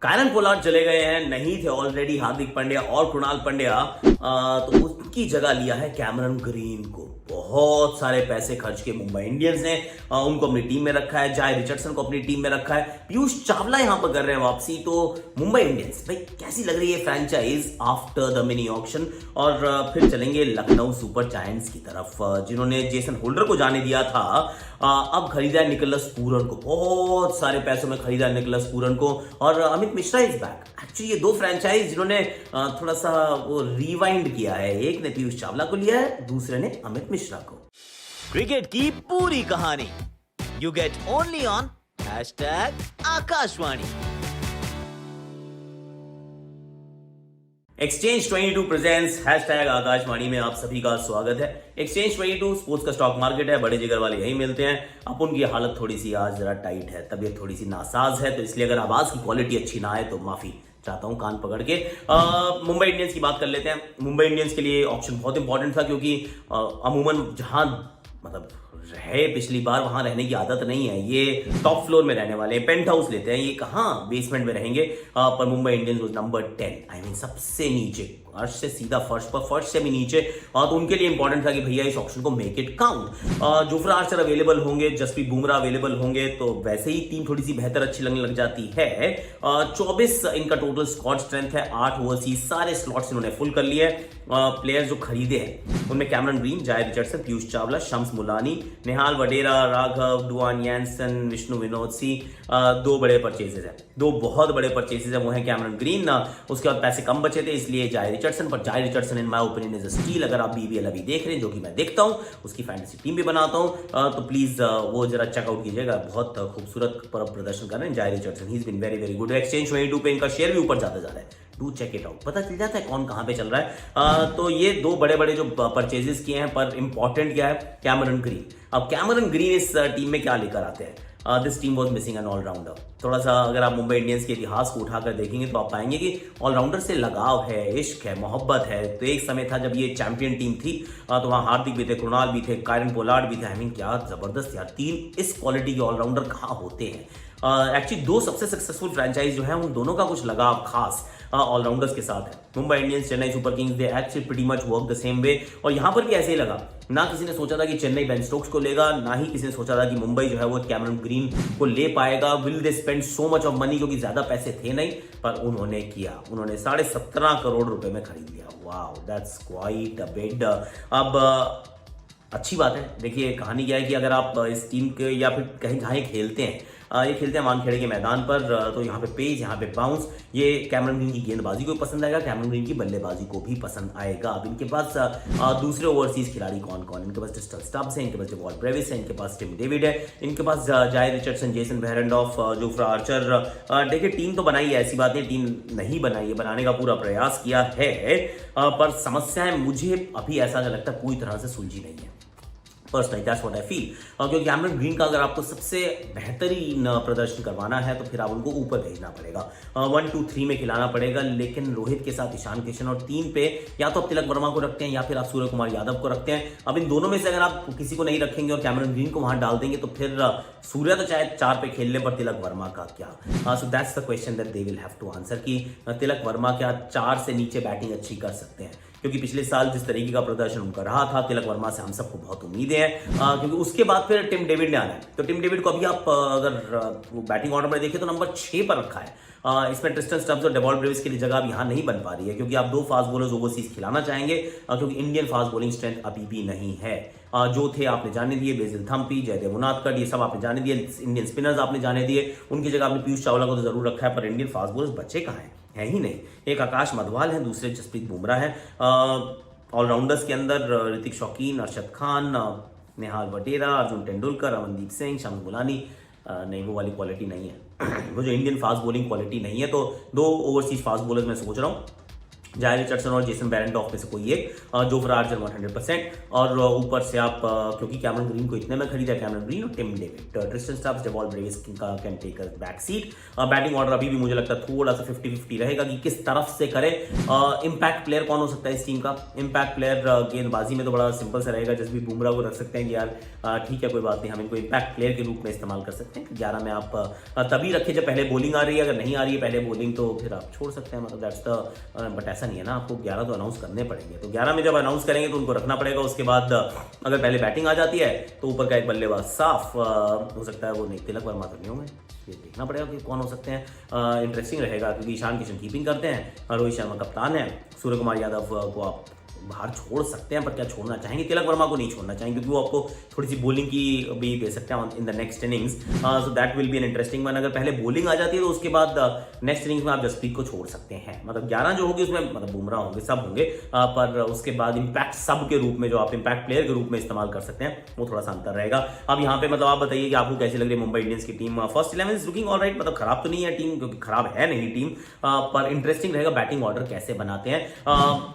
Kieron Pollard चले गए हैं, नहीं थे ऑलरेडी हार्दिक पांड्या और कृणाल पांड्या, तो उसकी जगह लिया है कैमरन ग्रीन को। बहुत सारे पैसे खर्च के मुंबई इंडियंस ने उनको अपनी टीम में रखा है, जाय रिचर्डसन को अपनी टीम में रखा है, पीयूष चावला यहां पर कर रहे हैं वापसी। तो मुंबई इंडियंस भाई कैसी लग रही है franchise after the mini auction. और फिर चलेंगे लखनऊ सुपर जायंट्स की तरफ, जिन्होंने जेसन होल्डर को जाने दिया था, अब खरीदा है निकोलस पूरन को, बहुत सारे पैसों में खरीदा है निकोलस पूरन को। और Amit Mishra is back. Actually ये दो फ्रेंचाइज जिन्होंने थोड़ा सा वो रिवाइंड किया है, एक ने पीयूष चावला को लिया है, दूसरे ने अमित मिश्रा को। क्रिकेट की पूरी कहानी you get only on #Akashvani. Exchange 22 presents #Akashvani में आप सभी का स्वागत है। एक्सचेंज 22 स्पोर्ट्स का स्टॉक मार्केट है, बड़े जिगर वाले यही मिलते हैं। अपन की हालत थोड़ी सी आज जरा टाइट है, तबीयत थोड़ी सी नासाज है, तो इसलिए अगर आवाज की क्वालिटी अच्छी ना आए तो माफी चाहता हूं कान पकड़ के। मुंबई इंडियंस की बात कर लेते हैं। मुंबई इंडियंस के लिए ऑप्शन बहुत इंपॉर्टेंट था, क्योंकि अमूमन जहां मतलब रहे पिछली बार वहां रहने की आदत नहीं है। ये टॉप फ्लोर में रहने वाले हैं, पेंट हाउस लेते हैं, ये कहां बेसमेंट में रहेंगे। पर Mumbai Indians was number 10, I mean सबसे नीचे, फर्श से सीधा फर्श पर, फर्श से भी नीचे। तो उनके लिए इंपॉर्टेंट था कि भैया इस ऑप्शन को make it count. Jofra Archer available होंगे, जसप्रीत बुमराह अवेलेबल होंगे, तो वैसे ही टीम थोड़ी सी बेहतर अच्छी लगने लग जाती है। 24 इनका टोटल स्क्वाड स्ट्रेंथ है, 8 ओवरसीज, सारे स्लॉट्स इन्होंने फुल कर लिए। प्लेयर्स जो खरीदे हैं उनमें कैमरन ग्रीन, जाय रिचर्डसन, पीयूष चावला, शम्स मुलानी, निहाल वडेरा, राघव, डुआन यानसन, विष्णु विनोद सी। दो बड़े परचेजेस हैं, दो बहुत बड़े परचेजेस हैं, वो है कैमरन ग्रीन। उसके बाद पैसे कम बचे थे, इसलिए जाय रिचर्डसन। पर जाय Richardson in my opinion is a steel. अगर आप बीबीएल अभी देख रहे हैं, जो कि मैं देखता हूं, उसकी फैंटेसी टीम भी बनाता हूं, तो प्लीज वो जरा चेकआउट कीजिएगा। बहुत खूबसूरत प्रदर्शन कर रहे हैं Jhye Richardson, he is been very very good. Exchange 22 पे इनका शेयर भी ऊपर जाता जा रहा है, डू चेक इट आउट, पता चल जाता है कौन कहां पे चल रहा है। तो ये दो बड़े बड़े जो परचेजेस किए हैं, पर इंपॉर्टेंट क्या है, कैमरन ग्रीन। अब कैमरन ग्रीन इस टीम में क्या लेकर आते हैं? This team was missing an allrounder. थोड़ा सा अगर आप मुंबई इंडियंस के इतिहास को उठाकर देखेंगे तो आप पाएंगे कि ऑलराउंडर से लगाव है, इश्क है, मोहब्बत है। तो एक समय था जब ये चैंपियन टीम थी, तो वहां हार्दिक भी थे, कृणाल भी थे, कायरन पोलार्ड भी थे। आई मीन क्या जबरदस्त यार, तीन इस क्वालिटी के ऑलराउंडर कहां होते हैं। एक्चुअली दो सबसे सक्सेसफुल फ्रेंचाइज जो है, उन दोनों का कुछ लगाव खास ऑलराउंडर्स के साथ है। Mumbai Indians, Chennai super Kings, they actually pretty much work the same way. और यहां पर भी ऐसे ही लगा, ना किसी ने सोचा था कि चेन्नई बेन स्टोक्स को लेगा, ना ही किसी ने सोचा था कि मुंबई जो है वो कैमरन ग्रीन को ले पाएगा। Will they spend so much of money, क्योंकि ज्यादा पैसे थे नहीं, पर उन्होंने किया। उन्होंने 17.5 करोड़ रुपए में खरीद लिया। Wow, that's quite a bit. अब अच्छी बात है। देखिए कहानी क्या है कि अगर आप इस टीम के या फिर कहीं जहाँ ये खेलते हैं, ये खेलते हैं वानखेड़े के मैदान पर, तो यहाँ पे पेस, यहाँ पे बाउंस, ये कैमरन ग्रीन की गेंदबाजी को भी पसंद आएगा, कैमरन ग्रीन की बल्लेबाजी को भी पसंद आएगा। अब इनके पास दूसरे ओवरसीज खिलाड़ी कौन कौन? इनके पास डिस्टल स्टब्स है, इनके पास डेवॉल्ट ब्रेविस है, इनके पास टिम डेविड है, इनके पास जाय रिचर्डसन, जेसन बेहरेंडॉफ, जोफ्रा आर्चर। देखिए टीम तो बनाई है, ऐसी बात नहीं टीम नहीं बनाई है, बनाने का पूरा प्रयास किया है, पर समस्याएं मुझे अभी ऐसा लगता है पूरी तरह से सुलझी नहीं है। Personally that's what I feel. क्योंकि कैमरन ग्रीन का अगर आपको सबसे बेहतरीन प्रदर्शन करवाना है तो फिर आप उनको ऊपर भेजना पड़ेगा, 1, 2, 3 में खिलाना पड़ेगा। लेकिन रोहित के साथ ईशान किशन, और 3 पे या तो आप तिलक वर्मा को रखते हैं या फिर आप सूर्य कुमार यादव को रखते हैं। अब इन दोनों में से अगर आप किसी को नहीं रखेंगे और कैमरन ग्रीन को वहां डाल देंगे, तो फिर सूर्य तो चाहे 4 पे खेलने, पर तिलक वर्मा का क्या? So that's the question that they will have to answer, कि तिलक वर्मा क्या 4 से नीचे बैटिंग अच्छी कर सकते हैं? क्योंकि पिछले साल जिस तरीके का प्रदर्शन उनका रहा था, तिलक वर्मा से हम सबको बहुत उम्मीदें हैं, क्योंकि उसके बाद फिर टिम डेविड ने आना है। तो टिम डेविड को अभी आप अगर बैटिंग ऑर्डर में देखें तो नंबर 6 पर रखा है। इसमें ट्रिस्टन स्टब्स और डेवॉल्ट ब्रेविस के लिए जगह अब यहाँ नहीं बन पा रही है, क्योंकि आप 2 फास्ट बॉलर्स ओवरसीज खिलाना चाहेंगे, क्योंकि इंडियन फास्ट बॉलिंग स्ट्रेंथ अभी भी नहीं है। जो थे आपने जाने दिए, बेसिल थम्पी, जयदेव उनादकट, ये सब आपने जाने दिए। इंडियन स्पिनर्स आपने जाने दिए, उनकी जगह आपने पीयूष चावला को तो जरूर रखा है, पर इंडियन फास्ट बॉलर्स बच्चे कहाँ हैं? ही नहीं। एक आकाश मधवाल है, दूसरे जसप्रीत बुमराह है। ऑलराउंडर्स के अंदर ऋतिक शौकीन, अरशद खान, निहाल वडेरा, अर्जुन तेंदुलकर, अमनदीप सिंह, शम्स मुलानी। नहीं, वो वाली क्वालिटी नहीं है वो जो इंडियन फास्ट बॉलिंग क्वालिटी नहीं है। तो 2 ओवरसीज फास्ट बॉलर्स मैं सोच रहा हूँ, जायर रिचर्डसन और जेसन बेरेंडॉफ में से कोई एक, जोफ्रा आर्चर 100%, और ऊपर से आप क्योंकि कैमरन ग्रीन को इतने में खरीदा, कैमरन ग्रीन और Tim David, Tristan Stubbs, Dewald Brevis का can take a back seat. Batting order अभी भी मुझे लगता है थोड़ा सा 50-50 रहेगा कि किस तरफ से करे। इंपैक्ट प्लेयर कौन हो सकता है इस टीम का? इंपैक्ट प्लेयर गेंदबाजी में तो बड़ा सिंपल सा रहेगा, जैसे भी बुमराह को रख सकते हैं कि यार ठीक है कोई बात नहीं, हम इनको इंपैक्ट प्लेयर के रूप में इस्तेमाल कर सकते हैं। 11 में आप तभी रखें जब पहले बॉलिंग आ रही है, अगर नहीं आ रही है पहले बॉलिंग तो फिर आप छोड़ सकते हैं, मतलब दैट्स द, बट ऐसा नहीं है ना, आपको 11 तो अनाउंस करने पड़ेंगे, तो 11 में जब अनाउंस करेंगे तो उनको रखना पड़ेगा। उसके बाद अगर पहले बैटिंग आ जाती है तो ऊपर का एक बल्लेबाज साफ हो सकता है, वो नहीं, तिलक वर्मा तो नहीं होंगे, ये देखना पड़ेगा कि कौन हो सकते हैं। इंटरेस्टिंग रहेगा क्योंकि ईशान किशन कीपिंग करते हैं, रोहित शर्मा कप्तान है, सूर्य कुमार यादव को आप बाहर छोड़ सकते हैं, पर क्या छोड़ना चाहेंगे? तिलक वर्मा को नहीं छोड़ना चाहेंगे क्योंकि वो आपको थोड़ी सी बॉलिंग की भी दे सकते हैं in the next innings, so that will be an interesting one. अगर पहले बॉलिंग आ जाती है तो उसके बाद नेक्स्ट इनिंग्स में आप जसप्रीत को छोड़ सकते हैं, मतलब 11 जो होगी उसमें मतलब बुमराह होंगे, सब होंगे, पर उसके बाद इंपैक्ट सब के रूप में जो आप इंपैक्ट प्लेयर के रूप में इस्तेमाल कर सकते हैं वो थोड़ा सा अंतर रहेगा। अब यहाँ पे मतलब आप बताइए कि आपको कैसी लग रही है मुंबई इंडियंस की team? First 11 is looking alright, मतलब खराब तो नहीं है टीम, क्योंकि खराब है नहीं टीम, पर इंटरेस्टिंग रहेगा बैटिंग ऑर्डर कैसे बनाते हैं।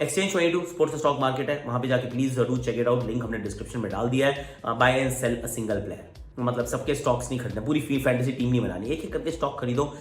एक्सचेंज 22 स्पोर्ट्स स्टॉक मार्केट है, वहां पे जाके प्लीज जरूर चेक इट आउट, लिंक हमने डिस्क्रिप्शन में डाल दिया है। Buy and sell a single player, मतलब सबके स्टॉक्स नहीं खरीदने, पूरी फ्री फैंटेसी टीम नहीं बनानी, एक एक करके स्टॉक खरीदो,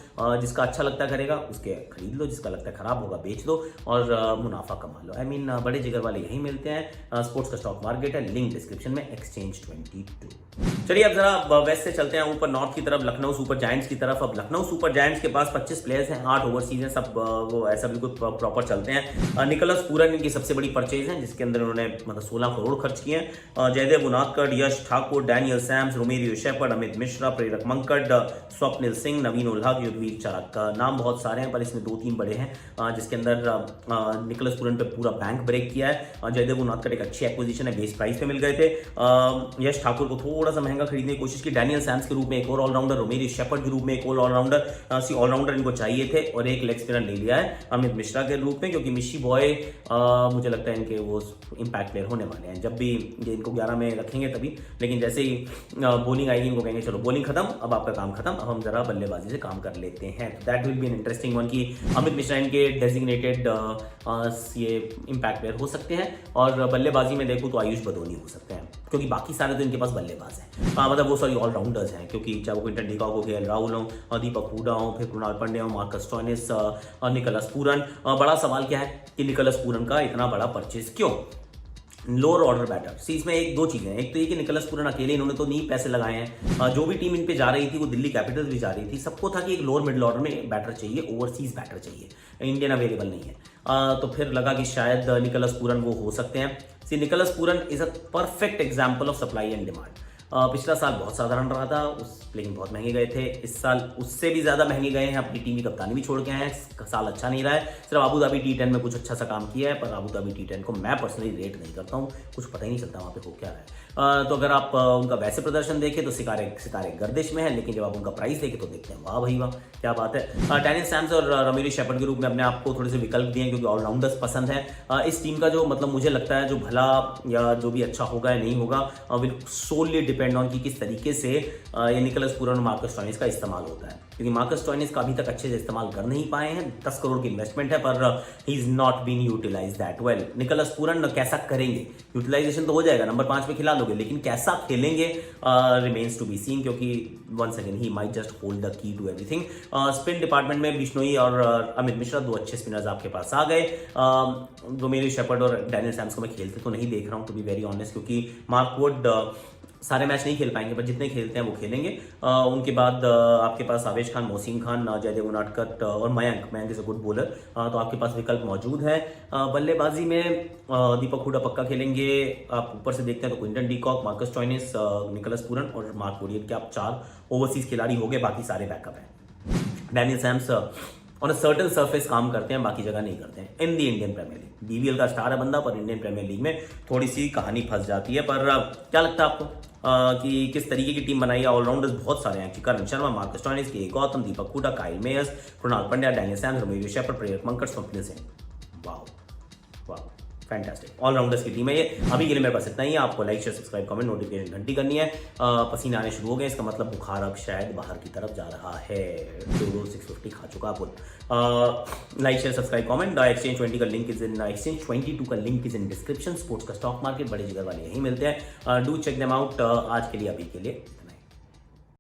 जिसका अच्छा लगता करेगा उसके खरीद लो, जिसका लगता है खराब होगा बेच दो और मुनाफा कमा लो। आई मीन बड़े जिगर वाले यही मिलते हैं। स्पोर्ट्स का स्टॉक मार्केट है, लिंक डिस्क्रिप्शन में, एक्सचेंज 22। चलिए अब जरा वेस्ट से चलते हैं ऊपर नॉर्थ की तरफ, लखनऊ सुपर जायंट्स की तरफ। अब लखनऊ सुपर जायंट्स के पास 25 प्लेयर्स हैं, 8 ओवरसीज हैं, सब वो ऐसा बिल्कुल प्रॉपर चलते हैं। निकोलस पूरन इनकी सबसे बड़ी परचेज है, जिसके अंदर उन्होंने मतलब 16 करोड़ खर्च किए हैं। Jaydev Unadkat, Yash Thakur, Daniel Sams, Romario Shepherd, Amit Mishra, Prerak Mankad, Swapnil Singh, नवीन उल्हाग, युद्धवीर चारक, नाम बहुत सारे हैं पर इसमें 2-3 बड़े हैं, जिसके अंदर निकोलस पूरन पे पूरा बैंक ब्रेक किया है। जयदेव उनादकड़ एक अच्छी एक्विजिशन है, बेस प्राइस पे मिल गए थे। यश ठाकुर को थोड़ा सा महंगा खरीदने की कोशिश की, डैनियल सैम्स के रूप में एक और ऑलराउंडर, रोमेरियो शेपर्ड के रूप में एक और ऑलराउंडर इनको चाहिए थे, और एक लेग स्पिनर ले लिया है अमित मिश्रा के रूप में, क्योंकि मिशी बॉय मुझे लगता है इनके वो इंपैक्ट प्लेयर होने वाले हैं, जब भी ये इनको 11 में रखेंगे तभी, लेकिन जैसे ही बॉलिंग आएगी इनको कहेंगे चलो बॉलिंग खत्म, अब आपका काम खत्म, अब हम जरा बल्लेबाजी से काम कर लेते हैं। That will be an interesting one कि अमित मिश्रा इनके डेजिग्नेटेड ये इंपैक्ट प्लेयर हो सकते हैं, और बल्लेबाजी में देखूं तो आयुष बदोनी हो सकते हैं, क्योंकि बाकी सारे तो इनके पास बल्लेबाज हैं, मतलब वो सॉरी ऑलराउंडर्स हैं, क्योंकि चाहे वो क्विंटन डी कॉक हो, केएल राहुल हो, दीपक हुडा हो, फिर कृणाल पांड्या हो, मार्कस स्टोइनिस, निकोलस पूरन। बड़ा सवाल क्या है कि निकोलस पूरन का इतना बड़ा परचेज क्यों? लोअर ऑर्डर बैटर, सी इसमें एक दो चीजें हैं, एक तो ये कि निकोलस पूरन अकेले इन्होंने तो नहीं पैसे लगाए हैं, जो भी टीम इन पे जा रही थी वो दिल्ली कैपिटल्स भी जा रही थी, सबको था कि एक लोअर मिडिल ऑर्डर में बैटर चाहिए, ओवरसीज बैटर चाहिए, इंडियन अवेलेबल नहीं है, तो फिर लगा कि शायद निकोलस पूरन वो हो सकते हैं। See Nicholas Pooran is a perfect example of supply and demand. पिछला साल बहुत साधारण रहा था लेकिन बहुत महंगे गए थे, इस साल उससे भी ज्यादा महंगे गए हैं, अपनी टीम की कप्तानी भी छोड़ के आए हैं, साल अच्छा नहीं रहा है। सिर्फ अबू धाबी T10 में कुछ अच्छा सा काम किया है, पर अबू धाबी T10 को मैं पर्सनली रेट नहीं करता हूँ, कुछ पता ही नहीं चलता वहाँ पे हो क्या रहा है। तो अगर आप उनका वैसे प्रदर्शन देखें तो सितारे गर्दिश में है, लेकिन जब आप उनका प्राइस देखें तो देखते हैं वाह भाई वाह क्या बात है। डैनियल सैम्स और रोमेरियो शेपर्ड के रूप में अपने आपको थोड़े से विकल्प दिए क्योंकि ऑलराउंडर्स पसंद है। इस टीम का जो मतलब मुझे लगता है जो भला या जो भी अच्छा होगा या नहीं होगा विल सोली डिपेंड ऑन कि किस तरीके से ये निकोलस पूरन और मार्कस स्टोइनिस का इस्तेमाल होता है, क्योंकि मार्कस स्टोइनिस का अभी तक अच्छे से इस्तेमाल कर नहीं पाए हैं। 10 करोड़ की इन्वेस्टमेंट है पर he is not been utilise that well. Nicholas Pooran कैसा करेंगे, यूटिलाइजेशन तो हो जाएगा, नंबर 5 पे खिला लोगे, लेकिन कैसा खेलेंगे रिमेन्स टू बी सीन, क्योंकि once again he might just hold the key to everything. Spin department में बिश्नोई और अमित मिश्रा 2 अच्छे स्पिनर्स आपके पास आ गए। रोमेरियो शेपर्ड और डैनियल सैम्स को मैं खेलते तो नहीं देख रहा हूं टू बी वेरी ऑनेस्ट, क्योंकि मार्क वुड सारे मैच नहीं खेल पाएंगे, पर जितने खेलते हैं वो खेलेंगे। उनके बाद आपके पास आवेश खान, मोहसिन खान, जयदेव उनादकट और Mayank is a good bowler, तो आपके पास विकल्प मौजूद है। बल्लेबाजी में दीपक हुडा पक्का खेलेंगे, आप ऊपर से देखते हैं तो Quinton de Kock, Marcus Stoinis, Nicholas Pooran और मार्क वुड के आप 4 ओवरसीज खिलाड़ी हो गए, बाकी सारे बैकअप हैं। Daniel Sams on a certain surface काम करते हैं, बाकी जगह नहीं करते हैं इन दी इंडियन प्रीमियर लीग। बीवीएल का स्टार है बंदा, पर इंडियन प्रीमियर लीग में थोड़ी सी कहानी फंस जाती है। पर क्या लगता है आपको कि किस तरीके की टीम बनाई है? ऑलराउंडर्स बहुत सारे हैं, करण Sharma, Marcus Stoinis, K Gowtham, Deepak Hooda, Kyle Mayers, Krunal Pandya, Daniel Sams, Romario Shepherd, Prerak Mankad, Swapnil Singh. वाह वाह फैंटास्टिक ऑलराउंडर्स की टीम है ये। अभी के लिए मेरे पास इतना ही है। आपको like share subscribe comment notification घंटी करनी है। पसीने आने शुरू हो गए, इसका मतलब बुखार अब शायद बाहर की तरफ जा रहा है। 650 खा चुका अपन। Like share subscribe comment. Exchange 20 का लिंक इज इन एक्सचेंज 22 का link is in description. Sports का स्टॉक मार्केट बड़े जिगर वाले यही मिलते हैं। Do check them out. आज के लिए अभी के लिए